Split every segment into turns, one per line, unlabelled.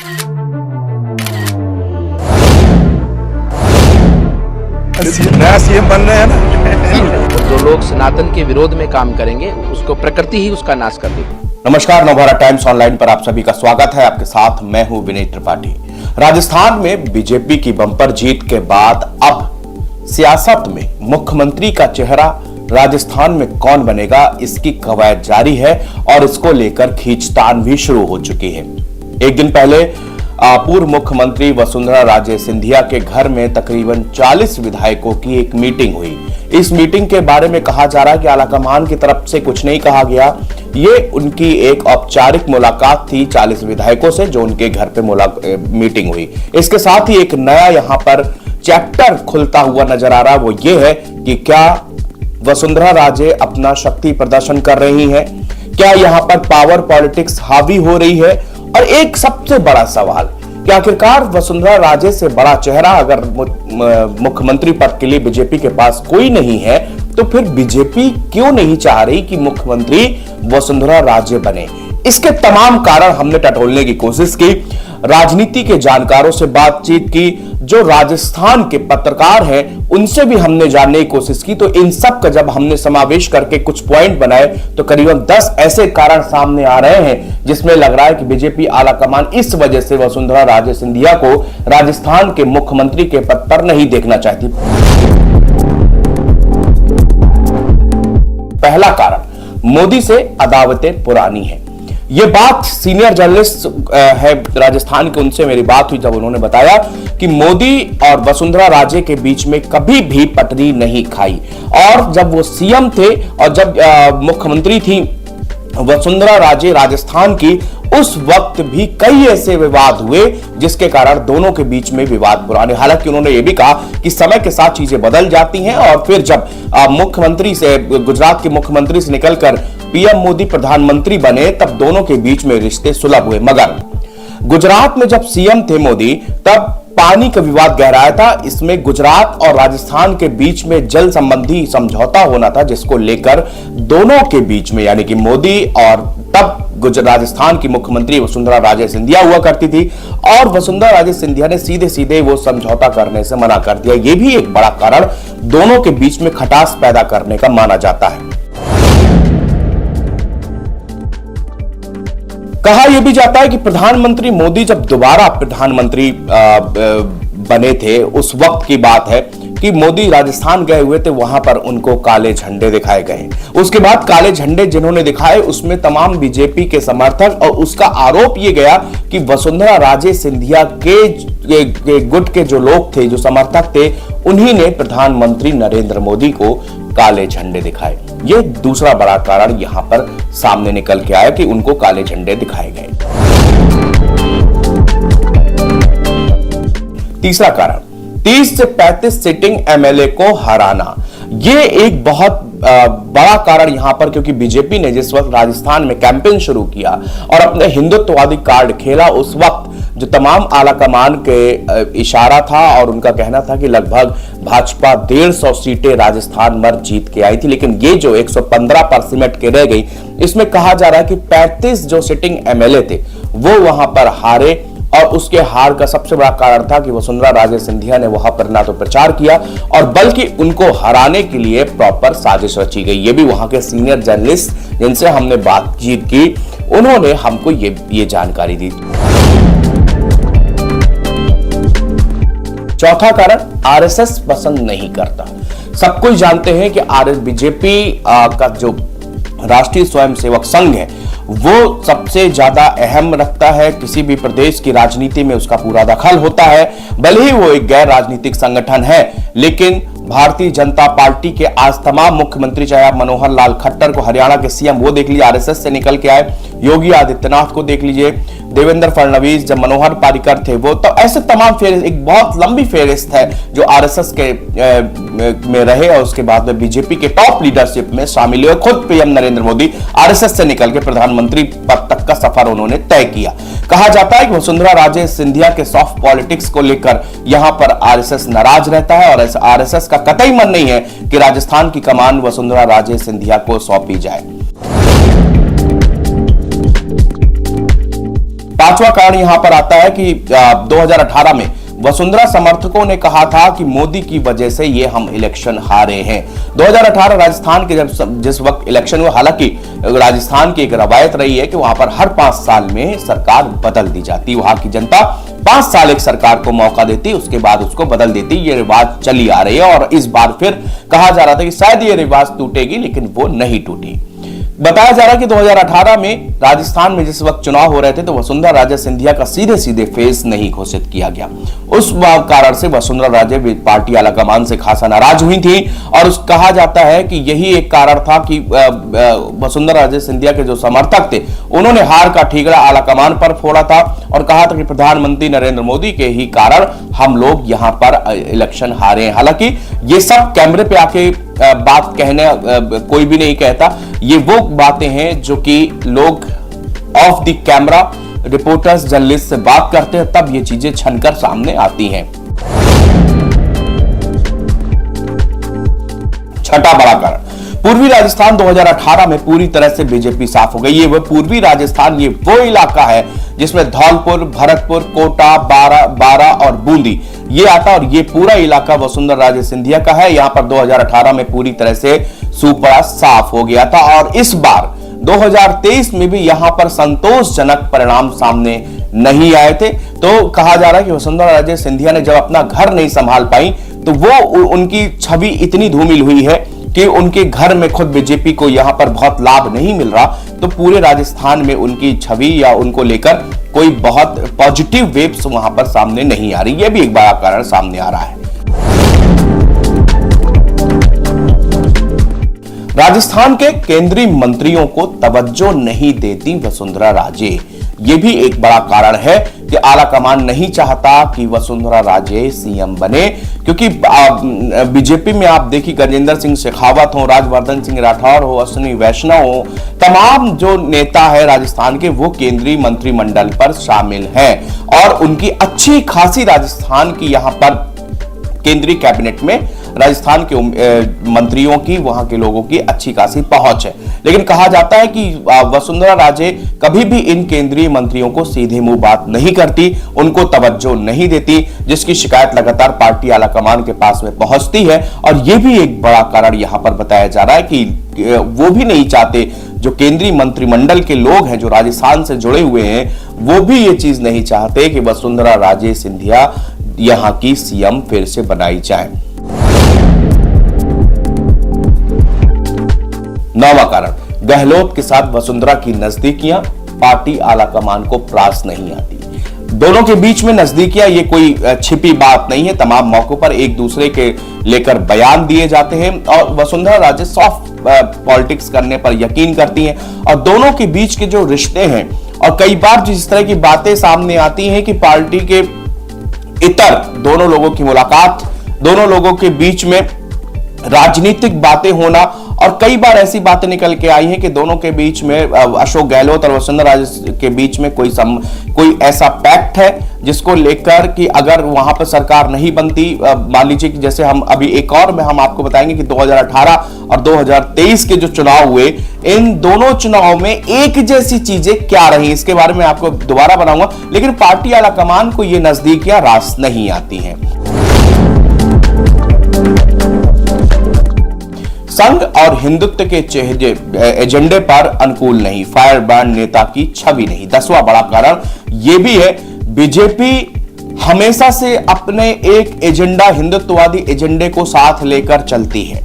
नया सीएम बन रहे हैं ना।
जो लोग सनातन के विरोध में काम करेंगे उसको प्रकृति ही उसका नाश कर देगी।
नमस्कार, नवभारत टाइम्स ऑनलाइन पर आप सभी का स्वागत है। आपके साथ मैं हूं विनय त्रिपाठी। राजस्थान में बीजेपी की बंपर जीत के बाद अब सियासत में मुख्यमंत्री का चेहरा राजस्थान में कौन बनेगा, इसकी कवायद जारी है और इसको लेकर खींचतान भी शुरू हो चुकी है। एक दिन पहले पूर्व मुख्यमंत्री वसुंधरा राजे सिंधिया के घर में तकरीबन 40 विधायकों की एक मीटिंग हुई। इस मीटिंग के बारे में कहा जा रहा है कि आलाकमान की तरफ से कुछ नहीं कहा गया। ये उनकी एक औपचारिक मुलाकात थी 40 विधायकों से, जो उनके घर पे मीटिंग हुई। इसके साथ ही एक नया यहां पर चैप्टर खुलता हुआ नजर आ रहा है। वो ये है कि क्या वसुंधरा राजे अपना शक्ति प्रदर्शन कर रही हैं, क्या यहां पर पावर पॉलिटिक्स हावी हो रही है, और एक सबसे बड़ा सवाल कि आखिरकार वसुंधरा राजे से बड़ा चेहरा अगर मुख्यमंत्री पद के लिए बीजेपी के पास कोई नहीं है, तो फिर बीजेपी क्यों नहीं चाह रही कि मुख्यमंत्री वसुंधरा राजे बने। इसके तमाम कारण हमने टटोलने की कोशिश की, राजनीति के जानकारों से बातचीत की, जो राजस्थान के पत्रकार हैं उनसे भी हमने जानने की कोशिश की। तो इन सब का जब हमने समावेश करके कुछ पॉइंट बनाए तो करीबन 10 ऐसे कारण सामने आ रहे हैं जिसमें लग रहा है कि बीजेपी आलाकमान इस वजह से वसुंधरा राजे सिंधिया को राजस्थान के मुख्यमंत्री के पद पर नहीं देखना चाहती। पहला कारण, मोदी से अदावतें पुरानी हैं। ये बात सीनियर जर्नलिस्ट है राजस्थान के, उनसे मेरी बात हुई जब उन्होंने बताया कि मोदी और वसुंधरा राजे के बीच में कभी भी पटरी नहीं खाई, और जब वो सीएम थे और जब मुख्यमंत्री थी वसुंधरा राजे राजस्थान की, उस वक्त भी कई ऐसे विवाद हुए जिसके कारण दोनों के बीच में विवाद पुराने। हालांकि उन्होंने ये भी कहा कि समय के साथ चीजें बदल जाती हैं, और फिर जब मुख्यमंत्री से, गुजरात के मुख्यमंत्री से निकलकर पीएम मोदी प्रधानमंत्री बने, तब दोनों के बीच में रिश्ते सुलभ हुए। मगर गुजरात में जब सीएम थे मोदी, तब पानी का विवाद गहराया था। इसमें गुजरात और राजस्थान के बीच में जल संबंधी समझौता होना था, जिसको लेकर दोनों के बीच में, यानी कि मोदी और तब राजस्थान की मुख्यमंत्री वसुंधरा राजे सिंधिया हुआ करती थी, और वसुंधरा राजे सिंधिया ने सीधे सीधे वो समझौता करने से मना कर दिया। यह भी एक बड़ा कारण दोनों के बीच में खटास पैदा करने का माना जाता है। कहा यह भी जाता है कि प्रधानमंत्री मोदी जब दोबारा प्रधानमंत्री बने थे, उस वक्त की बात है कि मोदी राजस्थान गए हुए थे, वहां पर उनको काले झंडे दिखाए गए। उसके बाद काले झंडे जिन्होंने दिखाए उसमें तमाम बीजेपी के समर्थक, और उसका आरोप यह गया कि वसुंधरा राजे सिंधिया के गुट के जो लोग थे, जो समर्थक थे, उन्हीं ने प्रधानमंत्री नरेंद्र मोदी को काले झंडे दिखाए। यह दूसरा बड़ा कारण यहां पर सामने निकल के आया कि उनको काले झंडे दिखाए गए। तीसरा कारण, 30 से 35 सिटिंग एमएलए को हराना। यह एक बहुत बड़ा कारण यहां पर, क्योंकि बीजेपी ने जिस वक्त राजस्थान में कैंपेन शुरू किया और अपने हिंदुत्ववादी कार्ड खेला, उस वक्त जो तमाम आलाकमान के इशारा था और उनका कहना था कि लगभग भाजपा 150 सीटें राजस्थान में जीत के आई थी, लेकिन ये जो 115 पर सिमट के रह गई, इसमें कहा जा रहा है कि 35 जो सिटिंग एमएलए थे वो वहां पर हारे, और उसके हार का सबसे बड़ा कारण था कि वसुंधरा राजे सिंधिया ने वहां पर ना तो प्रचार किया, और बल्कि उनको हराने के लिए प्रॉपर साजिश रची गई। ये भी वहां के सीनियर जर्नलिस्ट जिनसे हमने बातचीत की, उन्होंने हमको ये जानकारी दी। चौथा कारण, आरएसएस पसंद नहीं करता। सब कोई जानते हैं कि बीजेपी का जो राष्ट्रीय स्वयंसेवक संघ है वो सबसे ज्यादा अहम रखता है, किसी भी प्रदेश की राजनीति में उसका पूरा दखल होता है। भले ही वो एक गैर राजनीतिक संगठन है, लेकिन भारतीय जनता पार्टी के आज तमाम मुख्यमंत्री, चाहे आप मनोहर लाल खट्टर को, हरियाणा के सीएम, वो देख लीजिए आरएसएस से निकल के आए, योगी आदित्यनाथ को देख लीजिए, देवेंद्र फडणवीस, जब मनोहर पारिकर थे वो, तो ऐसे तमाम फेरिस्त, एक बहुत लंबी फेरिस्त है जो आरएसएस के में रहे और उसके बाद में बीजेपी के टॉप लीडरशिप में शामिल हुए। खुद पीएम नरेंद्र मोदी आरएसएस से निकल के प्रधानमंत्री पद तक का सफर उन्होंने तय किया। कहा जाता है कि वसुंधरा राजे सिंधिया के सॉफ्ट पॉलिटिक्स को लेकर यहां पर आरएसएस नाराज रहता है, और आरएसएस का कतई मन नहीं है कि राजस्थान की कमान वसुंधरा राजे सिंधिया को सौंपी जाए। पांचवा कारण यहां पर आता है कि 2018 में वसुंधरा समर्थकों ने कहा था कि मोदी की वजह से ये हम इलेक्शन हारे हैं। 2018 राजस्थान के जिस वक्त इलेक्शन हुआ, हालांकि राजस्थान की एक रवायत रही है कि वहां पर हर 5 साल में सरकार बदल दी जाती, वहां की जनता 5 साल एक सरकार को मौका देती, उसके बाद उसको बदल देती। ये रिवाज चली आ रही है और इस बार फिर कहा जा रहा था कि शायद ये रिवाज टूटेगी, लेकिन वो नहीं टूटी। बताया जा रहा है कि 2018 में राजस्थान में जिस वक्त चुनाव हो रहे थे तो वसुंधरा राजे सिंधिया का सीधे सीधे फेस नहीं घोषित किया गया। उस कारण से वसुंधरा राजे पार्टी आलाकमान से खासा नाराज हुई थी और कहा जाता है कि यही एक कारण था कि वसुंधरा राजे सिंधिया के जो समर्थक थे उन्होंने हार का ठीकरा आलाकमान पर फोड़ा था और कहा था कि प्रधानमंत्री नरेंद्र मोदी के ही कारण हम लोग यहां पर इलेक्शन हारे हैं। हालांकि ये सब कैमरे पे आके बात कहने कोई भी नहीं कहता, ये वो बातें हैं जो कि लोग of the camera reporters journalist से बात करते हैं, तब ये चीजें छनकर सामने आती हैं। छठा बड़ा कारण, पूर्वी राजस्थान 2018 में पूरी तरह से बीजेपी साफ हो गई। ये वो पूर्वी राजस्थान, ये वो इलाका है जिसमें धौलपुर, भरतपुर, कोटा, बारा और बूंदी ये आता और ये पूरा इलाका वसुंधरा राजे सिंधिया का है। यहां पर 2018 में पूरी तरह से सूपड़ा साफ हो गया था और इस बार 2023 में भी यहां पर संतोषजनक परिणाम सामने नहीं आए थे। तो कहा जा रहा है कि वसुंधरा राजे सिंधिया ने जब अपना घर नहीं संभाल पाई तो वो उनकी छवि इतनी धूमिल हुई है कि उनके घर में खुद बीजेपी को यहां पर बहुत लाभ नहीं मिल रहा, तो पूरे राजस्थान में उनकी छवि या उनको लेकर कोई बहुत पॉजिटिव वेव्स वहां पर सामने नहीं आ रही। यह भी एक बड़ा कारण सामने आ रहा है। राजस्थान के केंद्रीय मंत्रियों को तवज्जो नहीं देती वसुंधरा राजे, यह भी एक बड़ा कारण है कि आलाकमान नहीं चाहता कि वसुंधरा राजे सीएम बने, क्योंकि बीजेपी में आप देखिए गजेंद्र सिंह शेखावत हो, राजवर्धन सिंह राठौर हो, अश्विनी वैष्णव हो, तमाम जो नेता है राजस्थान के वो केंद्रीय मंत्रिमंडल पर शामिल हैं और उनकी अच्छी खासी राजस्थान की यहां पर केंद्रीय कैबिनेट में राजस्थान के मंत्रियों की, वहां के लोगों की अच्छी खासी पहुंच है। लेकिन कहा जाता है कि वसुंधरा राजे कभी भी इन केंद्रीय मंत्रियों को सीधे मुंह बात नहीं करती, उनको तवज्जो नहीं देती, जिसकी शिकायत लगातार पार्टी आलाकमान के पास में पहुंचती है। और यह भी एक बड़ा कारण यहां पर बताया जा रहा है कि वो भी नहीं चाहते, जो केंद्रीय मंत्रिमंडल के लोग हैं जो राजस्थान से जुड़े हुए हैं, वो भी ये चीज नहीं चाहते कि वसुंधरा राजे सिंधिया यहां की सीएम फिर से बनाई जाए। नौवां कारण, गहलोत के साथ वसुंधरा की नजदीकियां पार्टी आलाकमान को प्रास नहीं आती। दोनों के बीच में नजदीकियां ये कोई छिपी बात नहीं है, तमाम मौकों पर एक दूसरे के लेकर बयान दिए जाते हैं और वसुंधरा राजे सॉफ्ट पॉलिटिक्स करने पर यकीन करती हैं और दोनों के बीच के जो रिश्ते हैं और कई बार जिस तरह की बातें सामने आती हैं कि पार्टी के इतर दोनों लोगों की मुलाकात, दोनों लोगों के बीच में राजनीतिक बातें होना और कई बार ऐसी बातें निकल के आई हैं कि दोनों के बीच में अशोक गहलोत और वसुंधरा राजे के बीच में कोई ऐसा पैक्ट है जिसको लेकर कि अगर वहां पर सरकार नहीं बनती, मान लीजिए कि जैसे हम अभी एक और में हम आपको बताएंगे कि 2018 और 2023 के जो चुनाव हुए, इन दोनों चुनाव में एक जैसी चीजें क्या रही, इसके बारे में आपको दोबारा बनाऊंगा। लेकिन पार्टी आलाकमान को ये नजदीकियां रास नहीं आती हैं। संघ और हिंदुत्व के एजेंडे पर अनुकूल नहीं, फायर ब्रांड नेता की छवि नहीं। 10वां बड़ा कारण यह भी है, बीजेपी हमेशा से अपने एक एजेंडा, हिंदुत्ववादी एजेंडे को साथ लेकर चलती है,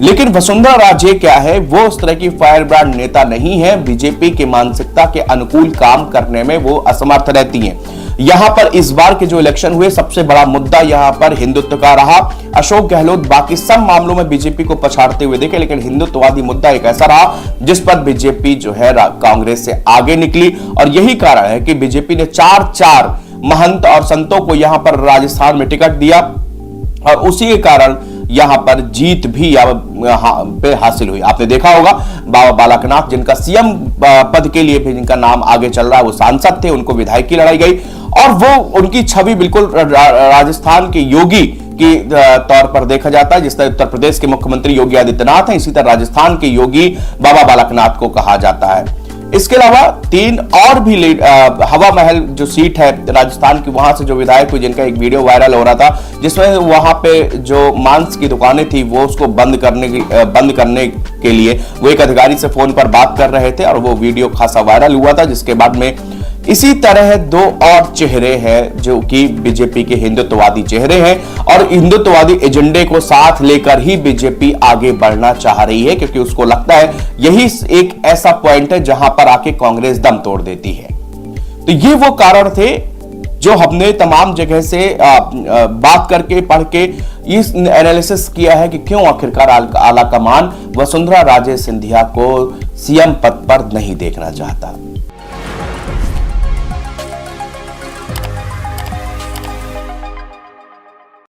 लेकिन वसुंधरा राजे क्या है, वो उस तरह की फायर ब्रांड नेता नहीं है। बीजेपी की मानसिकता के अनुकूल काम करने में वो असमर्थ रहती हैं। यहां पर इस बार के जो इलेक्शन हुए, सबसे बड़ा मुद्दा यहां पर हिंदुत्व का रहा। अशोक गहलोत बाकी सब मामलों में बीजेपी को पछाड़ते हुए देखे, लेकिन हिंदुत्ववादी मुद्दा एक ऐसा रहा जिस पर बीजेपी जो है कांग्रेस से आगे निकली और यही कारण है कि बीजेपी ने 4 महंत और संतों को यहां पर राजस्थान में टिकट दिया और उसी के कारण यहां पर जीत भी पे हासिल हुई। आपने देखा होगा बाबा बालकनाथ, जिनका सीएम पद के लिए भी जिनका नाम आगे चल रहा है, वो सांसद थे, उनको विधायक की लड़ाई गई और वो उनकी छवि बिल्कुल राजस्थान के योगी के तौर पर देखा जाता है। जिस तरह उत्तर प्रदेश के मुख्यमंत्री योगी आदित्यनाथ हैं, इसी तरह राजस्थान के योगी बाबा बालकनाथ को कहा जाता है। इसके अलावा 3 और भी हवा महल जो सीट है राजस्थान की, वहां से जो विधायक हुए जिनका एक वीडियो वायरल हो रहा था, जिसमें वहां पे जो मांस की दुकानें थी वो उसको बंद करने के लिए वो एक अधिकारी से फोन पर बात कर रहे थे और वो वीडियो खासा वायरल हुआ था। जिसके बाद में इसी तरह 2 और चेहरे हैं जो कि बीजेपी के हिंदुत्ववादी चेहरे हैं और हिंदुत्ववादी एजेंडे को साथ लेकर ही बीजेपी आगे बढ़ना चाह रही है, क्योंकि उसको लगता है यही एक ऐसा पॉइंट है जहां पर आके कांग्रेस दम तोड़ देती है। तो ये वो कारण थे जो हमने तमाम जगह से बात करके पढ़ के इस एनालिसिस किया है कि क्यों आखिरकार आला कमान वसुंधरा राजे सिंधिया को सीएम पद पर नहीं देखना चाहता।